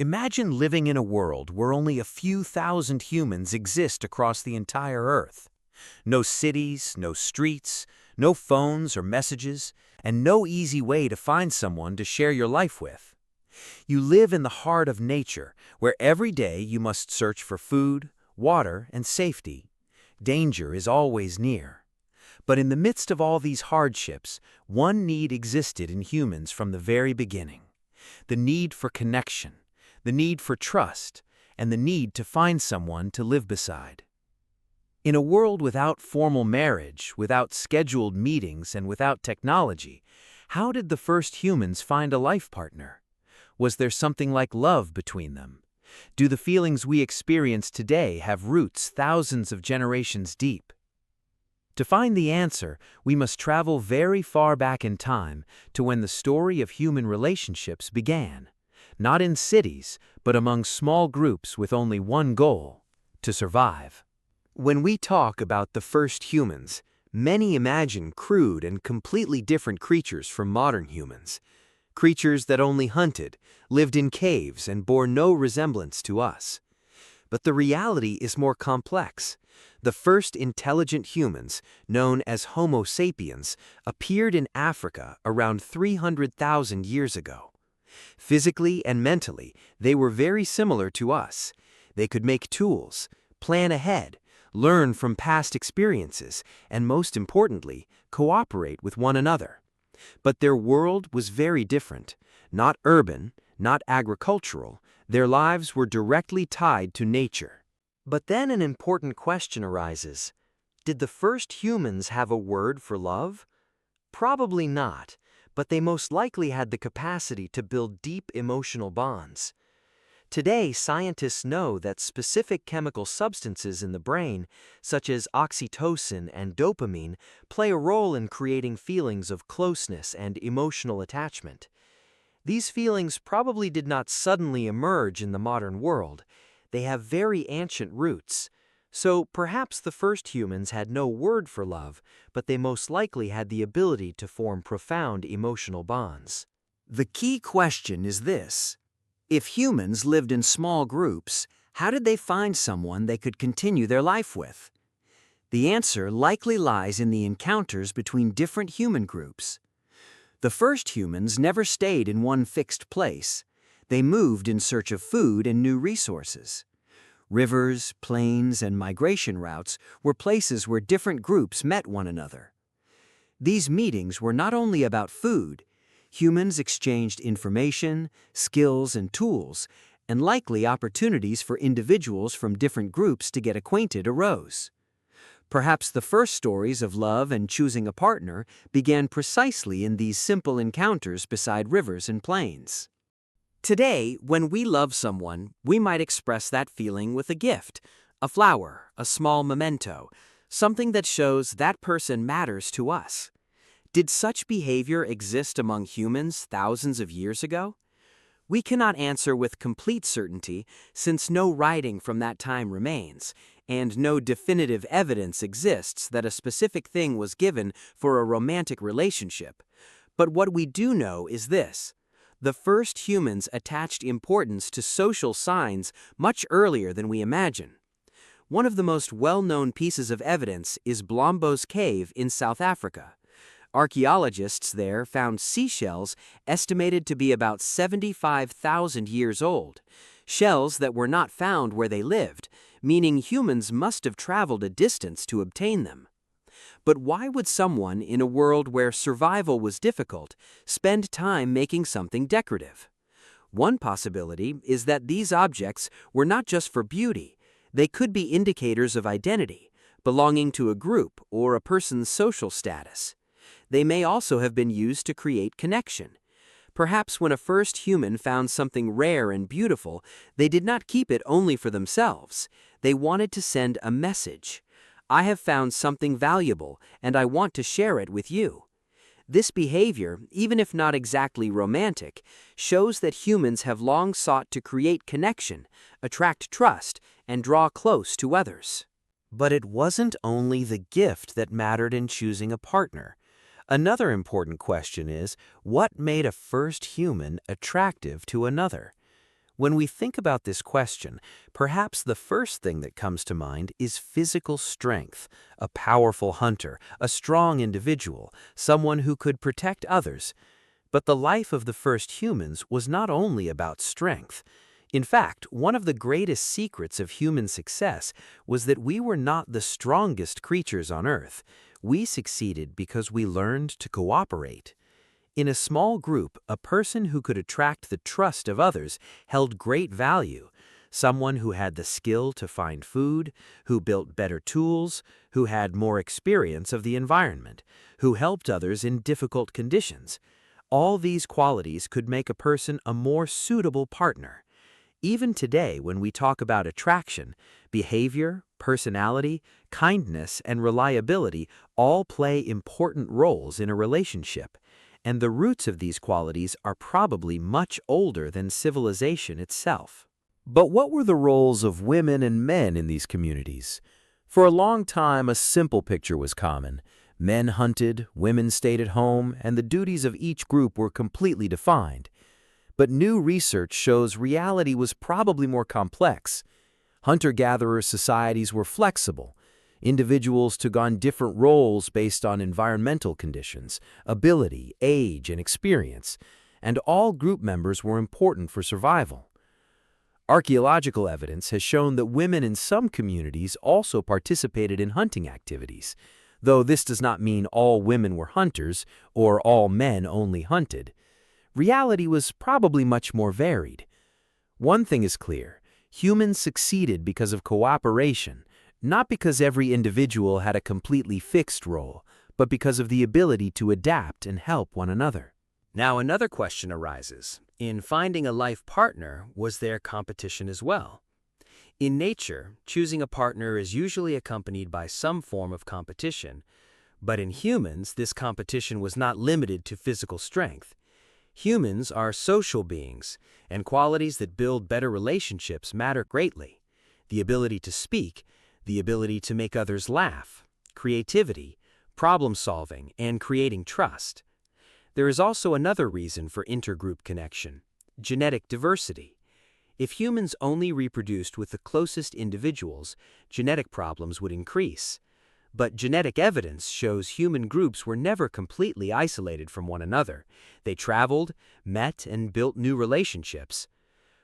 Imagine living in a world where only a few thousand humans exist across the entire Earth. No cities, no streets, no phones or messages, and no easy way to find someone to share your life with. You live in the heart of nature, where every day you must search for food, water, and safety. Danger is always near. But in the midst of all these hardships, one need existed in humans from the very beginning: the need for connection, the need for trust, and the need to find someone to live beside. In a world without formal marriage, without scheduled meetings, and without technology, how did the first humans find a life partner? Was there something like love between them? Do the feelings we experience today have roots thousands of generations deep? To find the answer, we must travel very far back in time to when the story of human relationships began. Not in cities, but among small groups with only one goal: to survive. When we talk about the first humans, many imagine crude and completely different creatures from modern humans. Creatures that only hunted, lived in caves, and bore no resemblance to us. But the reality is more complex. The first intelligent humans, known as Homo sapiens, appeared in Africa around 300,000 years ago. Physically and mentally, they were very similar to us. They could make tools, plan ahead, learn from past experiences, and most importantly, cooperate with one another. But their world was very different. Not urban, not agricultural. Their lives were directly tied to nature. But then an important question arises. Did the first humans have a word for love? Probably not, but they most likely had the capacity to build deep emotional bonds. Today, scientists know that specific chemical substances in the brain, such as oxytocin and dopamine, play a role in creating feelings of closeness and emotional attachment. These feelings probably did not suddenly emerge in the modern world. They have very ancient roots. So perhaps the first humans had no word for love, but they most likely had the ability to form profound emotional bonds. The key question is this: if humans lived in small groups, how did they find someone they could continue their life with? The answer likely lies in the encounters between different human groups. The first humans never stayed in one fixed place. They moved in search of food and new resources. Rivers, plains, and migration routes were places where different groups met one another. These meetings were not only about food. Humans exchanged information, skills, and tools, and likely opportunities for individuals from different groups to get acquainted arose. Perhaps the first stories of love and choosing a partner began precisely in these simple encounters beside rivers and plains. Today, when we love someone, we might express that feeling with a gift, a flower, a small memento, something that shows that person matters to us. Did such behavior exist among humans thousands of years ago? We cannot answer with complete certainty, since no writing from that time remains, and no definitive evidence exists that a specific thing was given for a romantic relationship. But what we do know is this: the first humans attached importance to social signs much earlier than we imagine. One of the most well-known pieces of evidence is Blombos Cave in South Africa. Archaeologists there found seashells estimated to be about 75,000 years old, shells that were not found where they lived, meaning humans must have traveled a distance to obtain them. But why would someone in a world where survival was difficult spend time making something decorative? One possibility is that these objects were not just for beauty. They could be indicators of identity, belonging to a group or a person's social status. They may also have been used to create connection. Perhaps when a first human found something rare and beautiful, they did not keep it only for themselves. They wanted to send a message. I have found something valuable, and I want to share it with you. This behavior, even if not exactly romantic, shows that humans have long sought to create connection, attract trust, and draw close to others. But it wasn't only the gift that mattered in choosing a partner. Another important question is, what made a first human attractive to another? When we think about this question, perhaps the first thing that comes to mind is physical strength, a powerful hunter, a strong individual, someone who could protect others. But the life of the first humans was not only about strength. In fact, one of the greatest secrets of human success was that we were not the strongest creatures on Earth. We succeeded because we learned to cooperate. In a small group, a person who could attract the trust of others held great value. Someone who had the skill to find food, who built better tools, who had more experience of the environment, who helped others in difficult conditions. All these qualities could make a person a more suitable partner. Even today, when we talk about attraction, behavior, personality, kindness, and reliability all play important roles in a relationship. And the roots of these qualities are probably much older than civilization itself. But what were the roles of women and men in these communities? For a long time, a simple picture was common. Men hunted, women stayed at home, and the duties of each group were completely defined. But new research shows reality was probably more complex. Hunter-gatherer societies were flexible. Individuals took on different roles based on environmental conditions, ability, age, and experience, and all group members were important for survival. Archaeological evidence has shown that women in some communities also participated in hunting activities, though this does not mean all women were hunters or all men only hunted. Reality was probably much more varied. One thing is clear: humans succeeded because of cooperation, not because every individual had a completely fixed role, but because of the ability to adapt and help one another. Now another question arises. In finding a life partner, was there competition as well? In nature, choosing a partner is usually accompanied by some form of competition, but in humans, this competition was not limited to physical strength. Humans are social beings, and qualities that build better relationships matter greatly. The ability to speak, the ability to make others laugh, creativity, problem-solving, and creating trust. There is also another reason for intergroup connection: genetic diversity. If humans only reproduced with the closest individuals, genetic problems would increase. But genetic evidence shows human groups were never completely isolated from one another. They traveled, met, and built new relationships.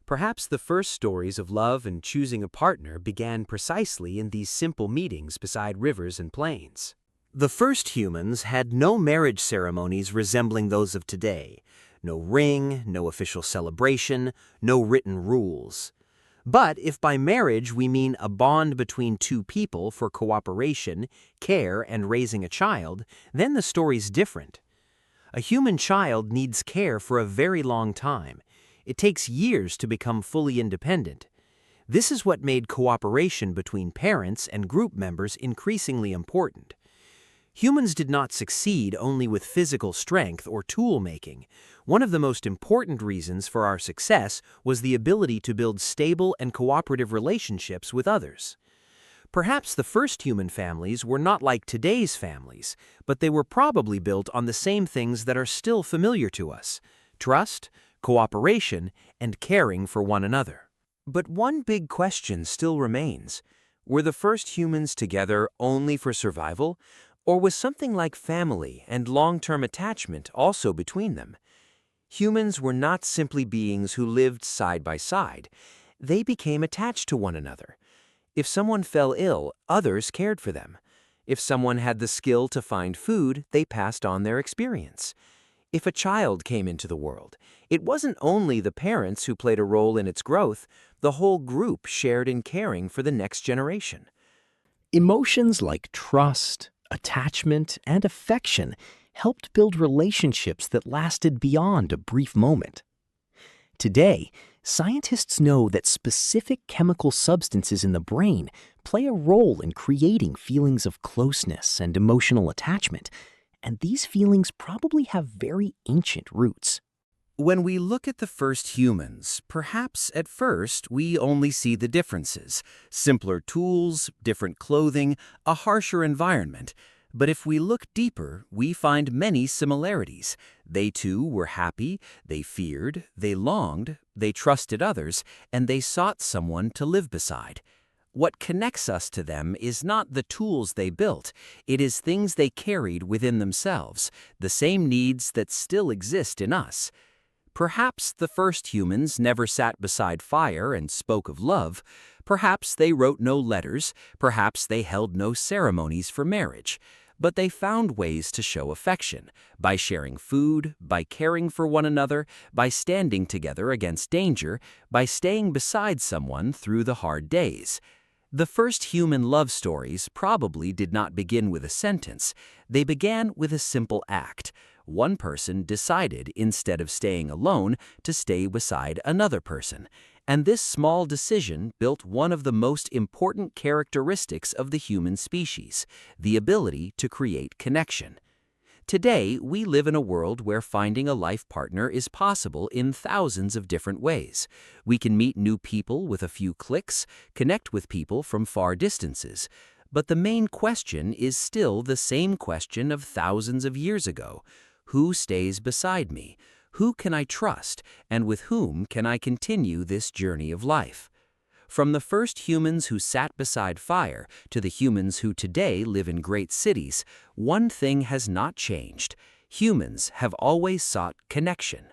Perhaps the first stories of love and choosing a partner began precisely in these simple meetings beside rivers and plains. The first humans had no marriage ceremonies resembling those of today. No ring, no official celebration, no written rules. But if by marriage we mean a bond between two people for cooperation, care, and raising a child, then the story's different. A human child needs care for a very long time. It takes years to become fully independent. This is what made cooperation between parents and group members increasingly important. Humans did not succeed only with physical strength or tool-making. One of the most important reasons for our success was the ability to build stable and cooperative relationships with others. Perhaps the first human families were not like today's families, but they were probably built on the same things that are still familiar to us: trust, cooperation, and caring for one another. But one big question still remains. Were the first humans together only for survival, or was something like family and long-term attachment also between them? Humans were not simply beings who lived side by side. They became attached to one another. If someone fell ill, others cared for them. If someone had the skill to find food, they passed on their experience. If a child came into the world, it wasn't only the parents who played a role in its growth, the whole group shared in caring for the next generation. Emotions like trust, attachment, and affection helped build relationships that lasted beyond a brief moment. Today, scientists know that specific chemical substances in the brain play a role in creating feelings of closeness and emotional attachment, and these feelings probably have very ancient roots. When we look at the first humans, perhaps at first we only see the differences: simpler tools, different clothing, a harsher environment. But if we look deeper, we find many similarities. They too were happy, they feared, they longed, they trusted others, and they sought someone to live beside. What connects us to them is not the tools they built, it is things they carried within themselves, the same needs that still exist in us. Perhaps the first humans never sat beside fire and spoke of love. Perhaps they wrote no letters. Perhaps they held no ceremonies for marriage. But they found ways to show affection, by sharing food, by caring for one another, by standing together against danger, by staying beside someone through the hard days. The first human love stories probably did not begin with a sentence. They began with a simple act. One person decided, instead of staying alone, to stay beside another person. And this small decision built one of the most important characteristics of the human species, the ability to create connection. Today, we live in a world where finding a life partner is possible in thousands of different ways. We can meet new people with a few clicks, connect with people from far distances. But the main question is still the same question of thousands of years ago. Who stays beside me? Who can I trust? And with whom can I continue this journey of life? From the first humans who sat beside fire to the humans who today live in great cities, one thing has not changed. Humans have always sought connection.